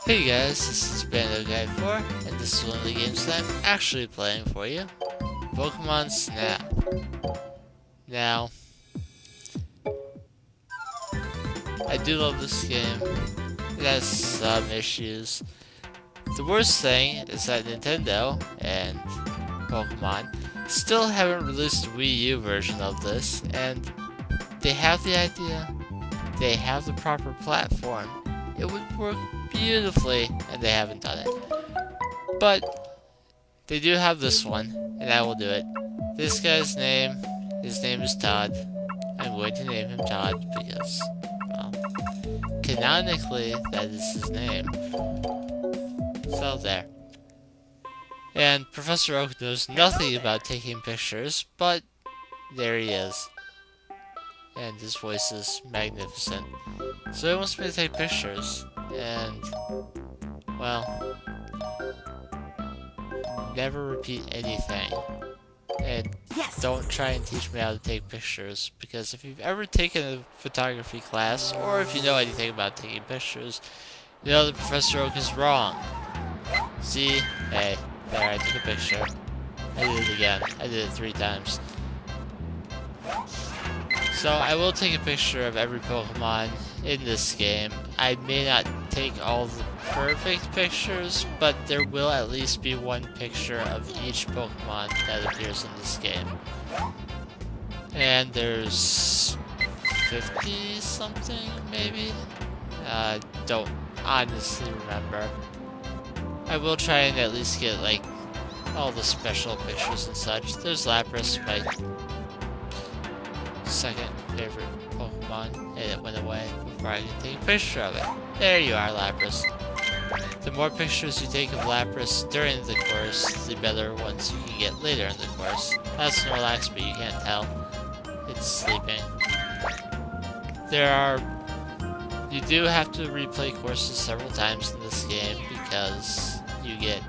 Hey guys, this is Bando Guy 4, and this is one of the games that I'm actually playing for you, Pokemon Snap. Now, I do love this game. It has some issues. The worst thing is that Nintendo and Pokemon still haven't released a Wii U version of this, and they have the idea, they have the proper platform. It would work beautifully, and they haven't done it. But they do have this one, and I will do it. This guy's name, his name is Todd. I'm going to name him Todd because, well, canonically, that is his name. So there. And Professor Oak knows nothing about taking pictures, but there he is. And his voice is magnificent. So he wants me to take pictures, and, well, never repeat anything. And don't try and teach me how to take pictures, because if you've ever taken a photography class, or if you know anything about taking pictures, you know that Professor Oak is wrong. See? Hey, there, I took a picture. I did it again. I did it 3 times. So I will take a picture of every Pokemon in this game. I may not take all the perfect pictures, but there will at least be one picture of each Pokemon that appears in this game. And there's 50 something, maybe? Don't honestly remember. I will try and at least get, like, all the special pictures and such. There's Lapras, my second favorite Pokemon, and it went away before I could take a picture of it. There you are, Lapras. The more pictures you take of Lapras during the course, the better ones you can get later in the course. That's Snorlax, but you can't tell. It's sleeping. You do have to replay courses several times in this game because you get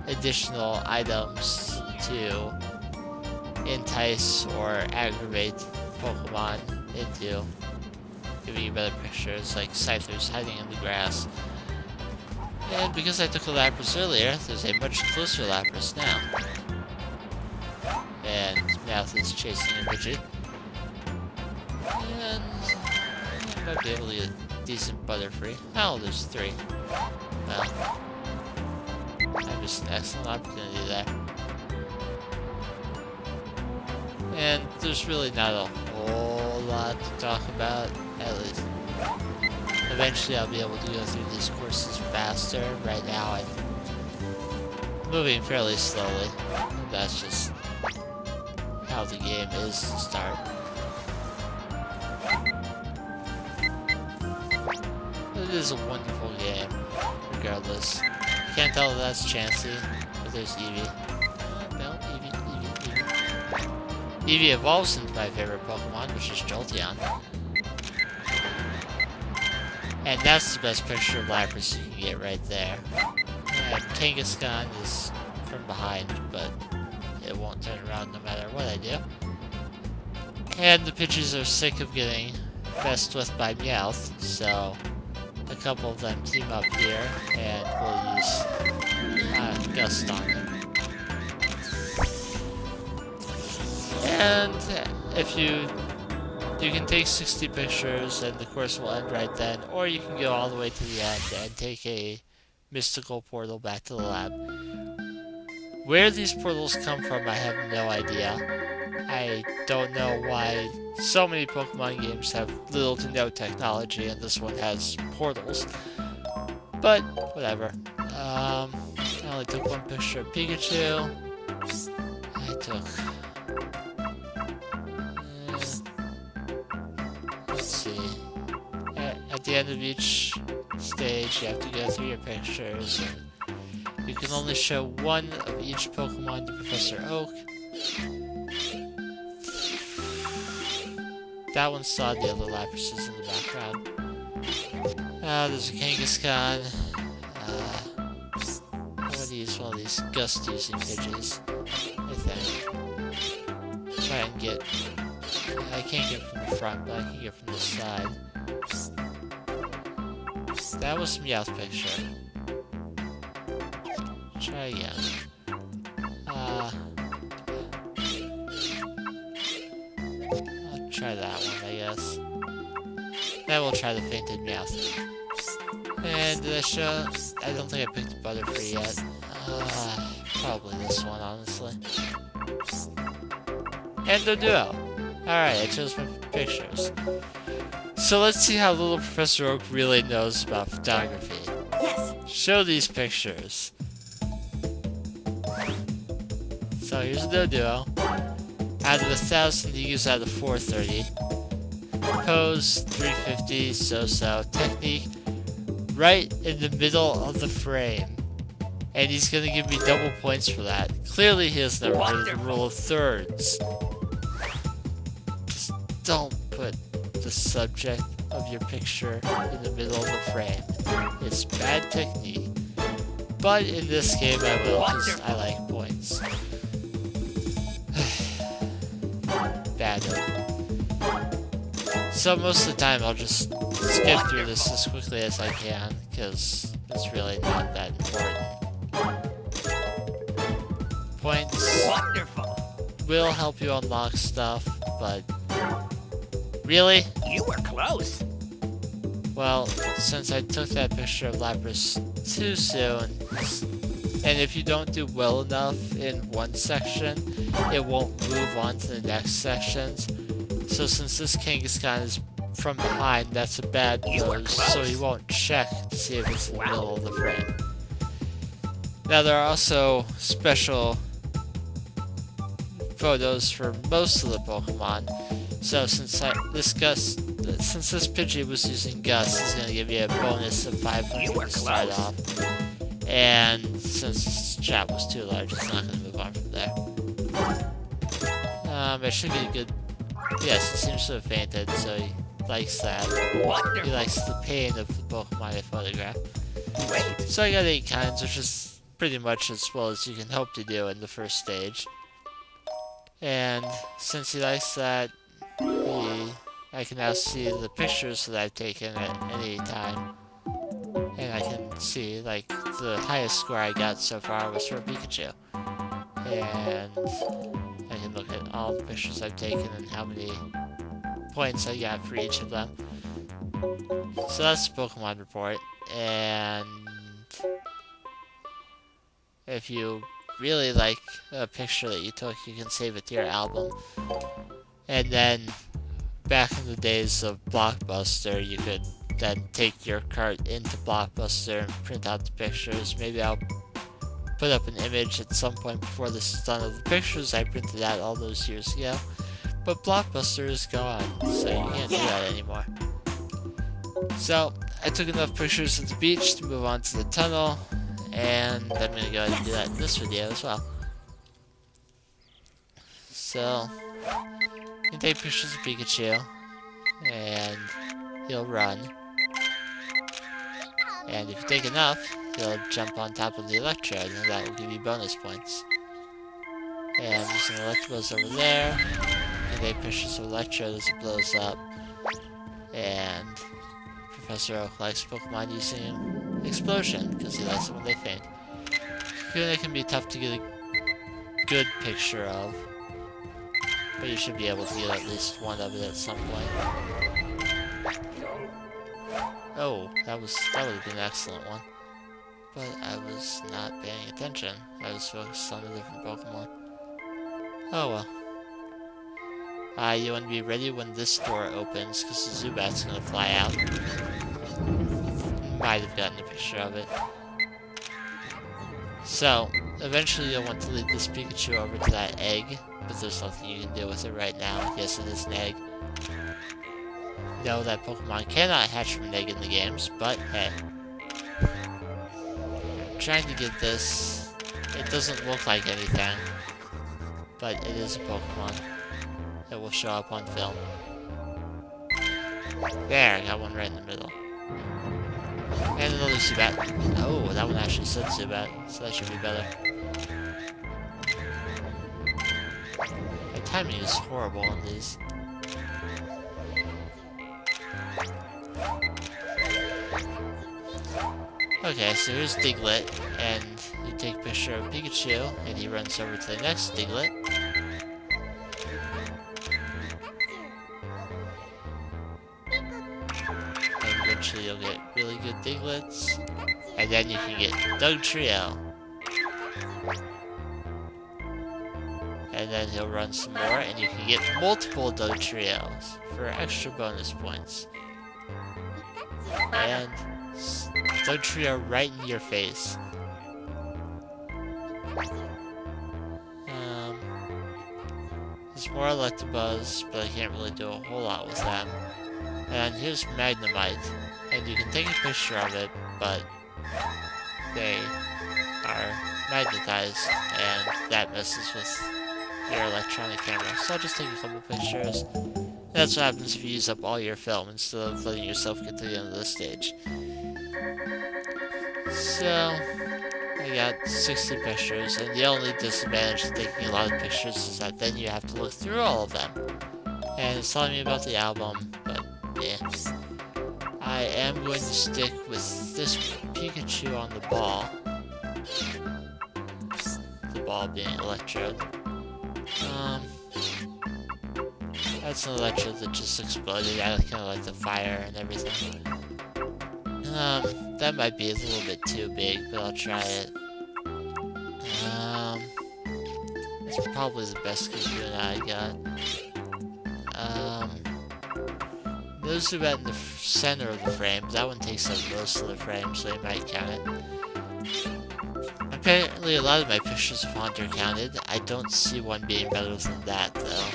additional items to entice or aggravate Pokemon into giving you better pictures, like Scyther's hiding in the grass. And because I took a Lapras earlier, there's a much closer Lapras now. And Mouth is chasing a midget. And I might be able to get a decent Butterfree. Oh, there's 3. Well, I missed an excellent opportunity there. And there's really not a whole lot to talk about, at least. Eventually I'll be able to go through these courses faster. Right now I'm moving fairly slowly. That's just how the game is to start. It is a wonderful game, regardless. You can't tell that that's Chansey, but there's Eevee. No, Eevee. Eevee evolves into my favorite Pokemon, which is Jolteon. And that's the best picture of Lapras you can get right there. And Kangaskhan is from behind, but it won't turn around no matter what I do. And the Pidgeys are sick of getting messed with by Meowth, so a couple of them team up here, and we'll use Gust on them. And if you can take 60 pictures and the course will end right then, or you can go all the way to the end and take a mystical portal back to the lab. Where these portals come from, I have no idea. I don't know why so many Pokemon games have little to no technology and this one has portals. But, whatever. I only took one picture of Pikachu. I took... let's see. At the end of each stage, you have to go through your pictures. And you can only show one of each Pokemon to Professor Oak. That one saw the other Laprases in the background. There's a Kangaskhan. I'm gonna use one of these gust-using Pidgeys, I think. Try and get... I can't get from the front, but I can get from the side. That was Meowth's picture. try again. I'll try that one, I guess. Then we'll try the fainted meow. And did I show? I don't think I picked Butterfree yet. Probably this one, honestly. And the duo. Alright, I chose my pictures. So let's see how little Professor Oak really knows about photography. Yes. Show these pictures. So here's the duo. Out of 1,000, he gives out of 430. Pose, 350, so-so. Technique, right in the middle of the frame. And he's gonna give me double points for that. Clearly he has never heard of the rule of thirds. Just don't put the subject of your picture in the middle of the frame. It's bad technique. But in this game I will, because I like points. Bad. So most of the time I'll just skip through this as quickly as I can, because it's really not that important. Points will help you unlock stuff, but really? You were close. Well, since I took that picture of Lapras too soon, and if you don't do well enough in one section, it won't move on to the next sections. So since this Kangaskhan is from behind, that's a bad pose, so he won't check to see if it's in the middle of the frame. Now there are also special photos for most of the Pokemon. So since this Pidgey was using Gus, he's gonna give you a bonus of 500 to start off. And since this chat was too large, it's not gonna move on from there. It should be a good. Yes, it seems to have fainted, so he likes that. He likes the pain of the Pokemon I photograph. So I got 8 kinds, which is pretty much as well as you can hope to do in the first stage. And since he likes that, I can now see the pictures that I've taken at any time. And I can see, like, the highest score I got so far was for Pikachu. And I can look at all the pictures I've taken and how many points I got for each of them. So that's the Pokemon report. And if you really like a picture that you took, you can save it to your album. And then, back in the days of Blockbuster, you could then take your cart into Blockbuster and print out the pictures. Maybe I'll put up an image at some point before this is done of the pictures I printed out all those years ago. But Blockbuster is gone, so you can't do that anymore. So, I took enough pictures of the beach to move on to the tunnel, and I'm going to go ahead and do that in this video as well. So, you can take pictures of Pikachu, and he'll run. And if you take enough, he'll jump on top of the Electrode, and that will give you bonus points. And there's an Electabuzz over there. You can take pictures of Electrode as it blows up. And Professor Oak likes Pokemon using Explosion, because he likes it when they faint. Kakuna can be tough to get a good picture of, but you should be able to get at least one of it at some point. Oh, that would have been an excellent one. But I was not paying attention. I was focused on a different Pokemon. Oh well. You want to be ready when this door opens, because the Zubat's going to fly out. Might have gotten a picture of it. So, eventually you'll want to lead this Pikachu over to that egg, but there's nothing you can do with it right now. Yes, it is an egg. No, that Pokemon cannot hatch from an egg in the games, but hey. I'm trying to get this. It doesn't look like anything, but it is a Pokemon. It will show up on film. There, I got one right in the middle. And another Zubat. Oh, that one actually said Zubat, so that should be better. My timing is horrible on these. Okay, so here's Diglett, and you take a picture of Pikachu, and he runs over to the next Diglett. And eventually you'll get really good Diglets. And then you can get Dugtrio. And then he'll run some more, and you can get multiple Dugtrios for extra bonus points. And Dugtrio right in your face. There's more Electabuzz, but I can't really do a whole lot with them. And here's Magnemite, and you can take a picture of it, but they are magnetized, and that messes with your electronic camera. So I'll just take a couple pictures. That's what happens if you use up all your film instead of letting yourself get to the end of the stage. So I got 60 pictures, and the only disadvantage to taking a lot of pictures is that then you have to look through all of them. And it's telling me about the album, but yeah. I am going to stick with this Pikachu on the ball. The ball being Electrode. That's an Electrode that just exploded. I kind of like the fire and everything. That might be a little bit too big, but I'll try it. It's probably the best Kakuna I got. Those are in the center of the frame. That one takes up most of the frame, so you might count it. Apparently, a lot of my pictures of Haunter counted. I don't see one being better than that, though.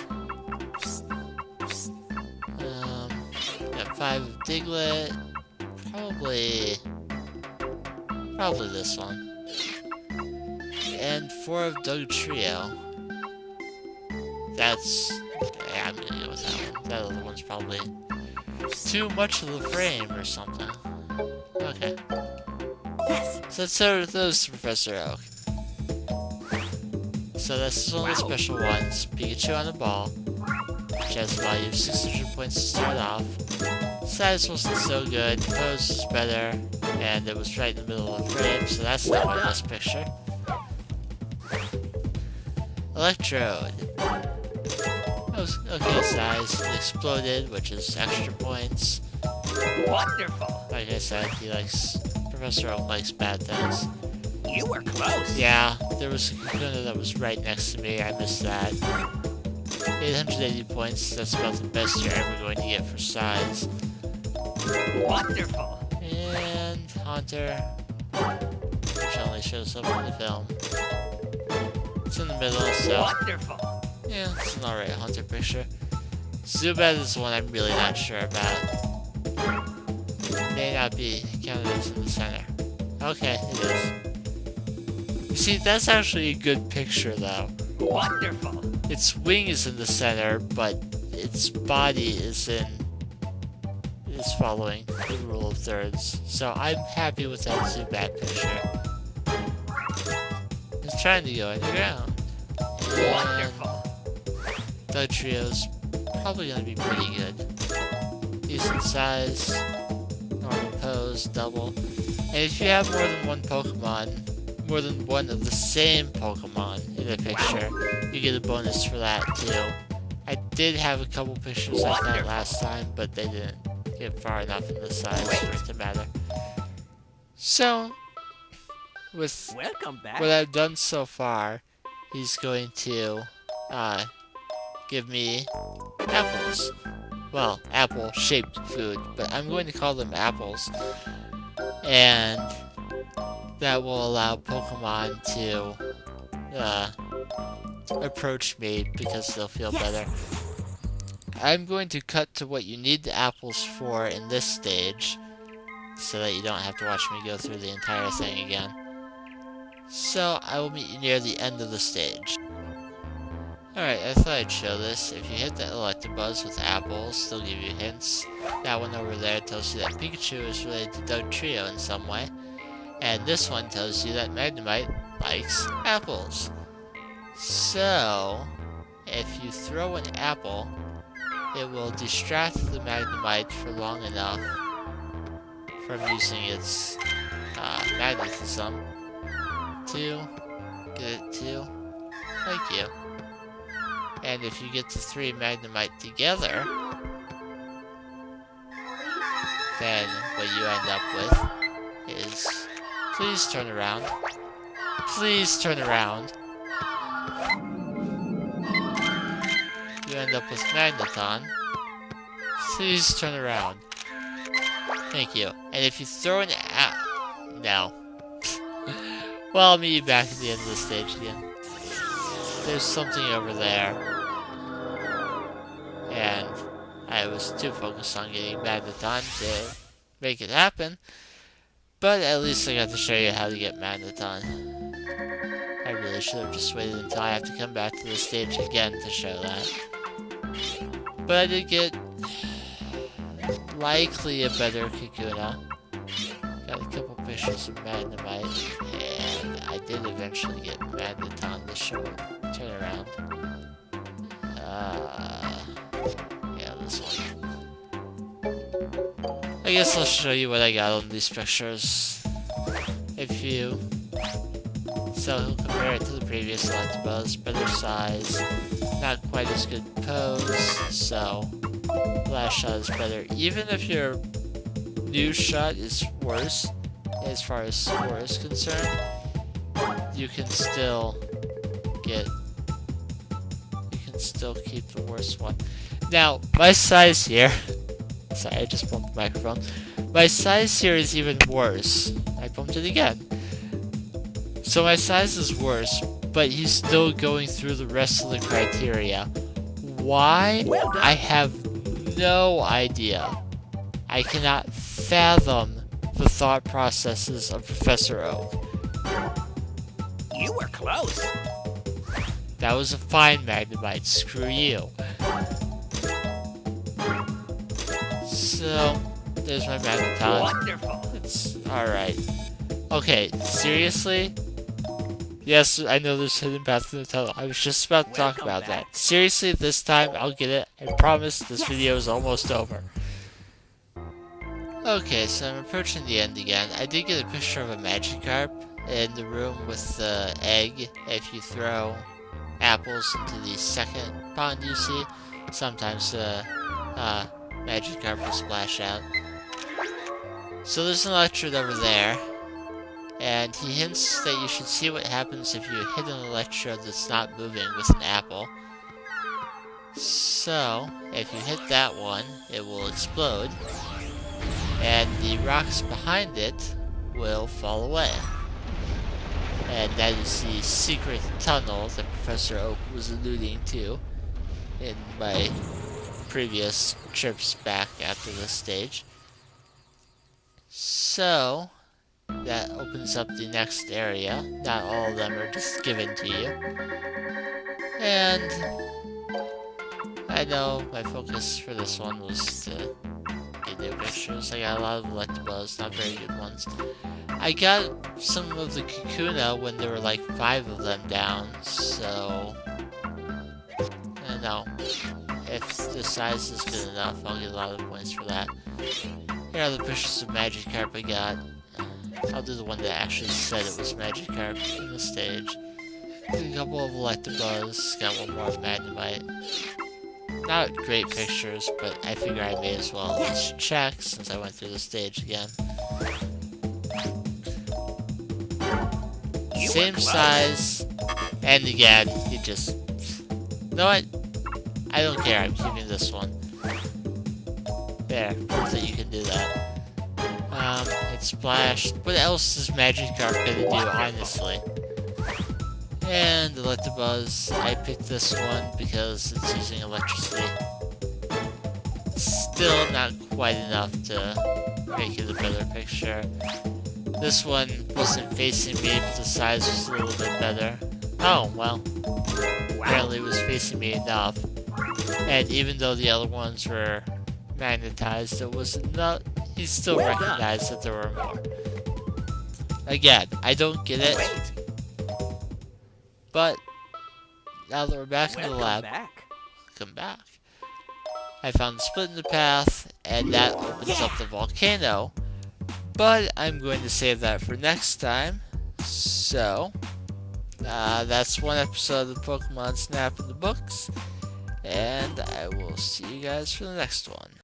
Got 5 of Diglett. Probably this one. And 4 of Dugtrio. Yeah, I'm gonna go with that one. That other one's probably too much of the frame or something. Okay. Yes. So let's start with those, Professor Oak. So this is one of the special ones. Pikachu on the ball, which has a value of 600 points to start off. Size wasn't so good, pose was better, and it was right in the middle of the frame, so that's not my best picture. Electrode. That was okay size. It exploded, which is extra points. Wonderful! Like I said, Professor Oak likes bad things. You were close! Yeah, there was a Kakuna that was right next to me, I missed that. 880 points, that's about the best you're ever going to get for size. Wonderful! And Haunter, which only shows up in the film. It's in the middle, so wonderful! Yeah, it's an alright Haunter picture. Zubat is the one I'm really not sure about. It may not be counted as in the center. Okay, it is. You see, that's actually a good picture, though. Wonderful! Its wing is in the center, but its body is following the rule of thirds. So I'm happy with that Zubat picture. It's trying to go underground. Wonderful! Dugtrio's probably gonna be pretty good. Decent size, normal pose, double. And if you have more than one Pokemon, more than one of the same Pokemon in a picture, you get a bonus for that too. I did have a couple pictures like that last time, but they didn't get far enough in the size for it to matter. So, with Welcome back. what I've done so far, he's going to give me apples. Well, apple-shaped food, but I'm going to call them apples. And that will allow Pokemon to approach me because they'll feel better. I'm going to cut to what you need the apples for in this stage, so that you don't have to watch me go through the entire thing again. So, I will meet you near the end of the stage. Alright, I thought I'd show this. If you hit the Electabuzz with apples, they'll give you hints. That one over there tells you that Pikachu is related to Dugtrio in some way. And this one tells you that Magnemite likes apples. So, if you throw an apple, it will distract the Magnemite for long enough from using its magnetism 2. Get it 2. Thank you. And if you get the 3 Magnemite together, then what you end up with is... Please turn around. Please turn around. You end up with Magneton. Please turn around. Thank you. And if you throw an no. Well, I'll meet you back at the end of the stage again. There's something over there. And I was too focused on getting Magneton to make it happen. But at least I got to show you how to get Magneton. I really should have just waited until I have to come back to the stage again to show that. But I did get likely a better Kakuna. Got a couple pictures of Magnemite, and I did eventually get Magneton to show turn around. Yeah, this one. I guess I'll show you what I got on these pictures. If you... So compare it to the previous Electabuzz, better size, not quite as good pose, so last shot is better. Even if your new shot is worse, as far as score is concerned, you can still keep the worst one. Now, my size here, sorry, I just bumped the microphone. My size here is even worse. I bumped it again. So my size is worse, but he's still going through the rest of the criteria. Why? I have no idea. I cannot fathom the thought processes of Professor Oak. You were close. That was a fine Magnemite, screw you. So, there's my Magneton. Wonderful. It's alright. Okay, seriously? Yes, I know there's hidden paths in the tunnel. I was just about to talk about that. Seriously, this time I'll get it. I promise this video is almost over. Okay, so I'm approaching the end again. I did get a picture of a Magikarp in the room with the egg. If you throw apples into the second pond you see, sometimes the Magikarp will splash out. So there's an electrode over there. And he hints that you should see what happens if you hit an electrode that's not moving with an apple. So, if you hit that one, it will explode, and the rocks behind it will fall away. And that is the secret tunnel that Professor Oak was alluding to in my previous trips back after this stage. So... that opens up the next area. Not all of them are just given to you. And I know my focus for this one was to get new pictures. I got a lot of Electabuzz, not very good ones. I got some of the Kakuna when there were like 5 of them down, so I don't know. If the size is good enough, I'll get a lot of points for that. Here are the pictures of Magikarp I got. I'll do the one that actually said it was Magikarp in the stage. Took a couple of Electabuzz, got one more of Magnemite. Not great pictures, but I figure I may as well at least check since I went through the stage again. Same size, and again, you just... You know what? I don't care, I'm keeping this one. There, proof that you can do that. It splashed. What else is Magikarp gonna do, honestly? And Electabuzz, I picked this one because it's using electricity. Still not quite enough to make it a better picture. This one wasn't facing me, but the size was a little bit better. Oh, well. Apparently it was facing me enough. And even though the other ones were magnetized, it was not... He still recognized that there were more. Again, I don't get it. But now that we're back in the lab, come back. I found the split in the path, and that opens up the volcano. But I'm going to save that for next time. So, that's one episode of the Pokemon Snap in the books, and I will see you guys for the next one.